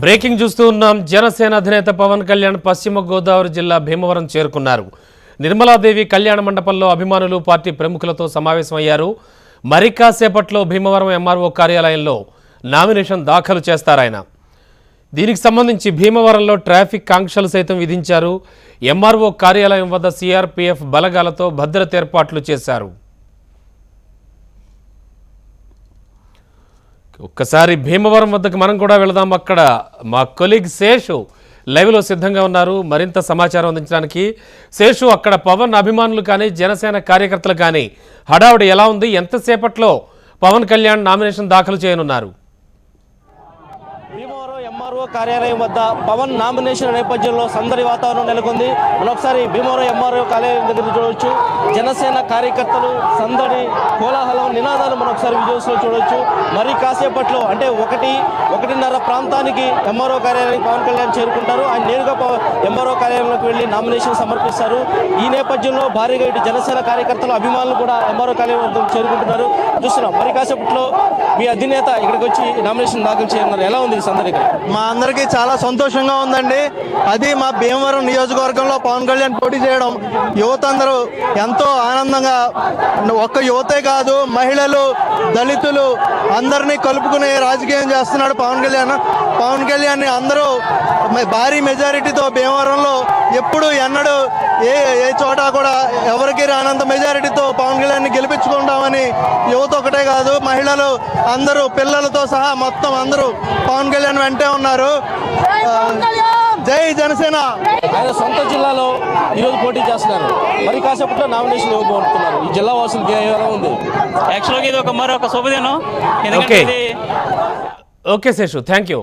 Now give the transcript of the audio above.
Breaking చూస్తూ ఉన్నాం. జనసేన అధినేత పవన్ కళ్యాణ్ పశ్చిమ గోదావరి జిల్లా భీమవరం చేరుకున్నారు. నిర్మలాదేవి కళ్యాణ మండపంలో అభిమానులు పార్టీ ప్రముఖులతో సమావేశమయ్యారు. మరి కాసేపట్లో భీమవరం ఎంఆర్ఓ కార్యాలయంలో నామినేషన్ దాఖలు చేస్తారాయన. దీనికి సంబంధించి భీమవరంలో ట్రాఫిక్ ఆంక్షలు సైతం విధించారు. ఎంఆర్ఓ కార్యాలయం వద్ద సిఆర్పీఎఫ్ బలగాలతో భద్రత ఏర్పాట్లు చేశారు. ఒక్కసారి భీమవరం వద్దకు మనం కూడా వెళదాం. అక్కడ మా కొలీగ్ శేషు లైవ్లో సిద్ధంగా ఉన్నారు మరింత సమాచారం అందించడానికి. శేషు, అక్కడ పవన్ అభిమానులు కానీ జనసేన కార్యకర్తలు కానీ హడావుడి ఎలా ఉంది? ఎంతసేపట్లో పవన్ కళ్యాణ్ నామినేషన్ దాఖలు చేయనున్నారు? భీమవరం ఎంఆర్ఓ కార్యాలయం వద్ద పవన్ నామినేషన్ నేపథ్యంలో సందడి వాతావరణం నెలకొంది. మనం ఒకసారి భీమవరం ఎంఆర్ఓ కార్యాలయం దగ్గర చూడవచ్చు. జనసేన కార్యకర్తలు సందడి, కోలాహలం, నినాదాలు మనం ఒకసారి విజువల్స్లో చూడవచ్చు. మరి కాసేపట్లో అంటే ఒకటిన్నర ప్రాంతానికి ఎంఆర్ఓ కార్యాలయానికి పవన్ కళ్యాణ్ చేరుకుంటారు. ఆయన నేరుగా ఎంఆర్ఓ కార్యాలయంలోకి వెళ్ళి నామినేషన్ సమర్పిస్తారు. ఈ నేపథ్యంలో భారీగా ఇటు జనసేన కార్యకర్తలు, అభిమానులు కూడా ఎంఆర్ఓ కార్యాలయం వద్ద చేరుకుంటున్నారు. చూస్తున్నాం. మరి కాసేపట్లో మీ అధినేత ఇక్కడికి వచ్చి నామినేషన్ దాఖలు చేయనున్నారు. ఎలా ఉంది సందడి? మా అందరికీ చాలా సంతోషంగా ఉందండి. అది మా భీమవరం నియోజకవర్గంలో పవన్ కళ్యాణ్ పోటీ చేయడం యువత అందరూ ఎంతో ఆనందంగా, ఒక్క యువతే కాదు మహిళలు, దళితులు అందరినీ కలుపుకునే రాజకీయం చేస్తున్నాడు పవన్ కళ్యాణ్. పవన్ కళ్యాణ్ని అందరూ భారీ మెజారిటీతో భీమవరంలో ఎప్పుడు ఎన్నడూ ఏ చోట కూడా ఎవరికి రానంత మెజారిటీతో పవన్ కళ్యాణ్ని గెలిపించుకుంటామని యువత ఒకటే కాదు మహిళలు అందరూ పిల్లలతో సహా మొత్తం అందరూ పవన్ కళ్యాణ్ వెంటే ఉన్నారు. జై జనసేన. ఆయన సొంత జిల్లాలో ఈరోజు పోటీ చేస్తున్నారు. మరి కాసేపట్లో నామినేషన్ ఇవ్వబోతున్నారు. ఈ జిల్లా వాసులకి ఎలా ఉంది? యాక్చువల్గా ఇది మరొక శుభదినం. Okay Seshu, thank you.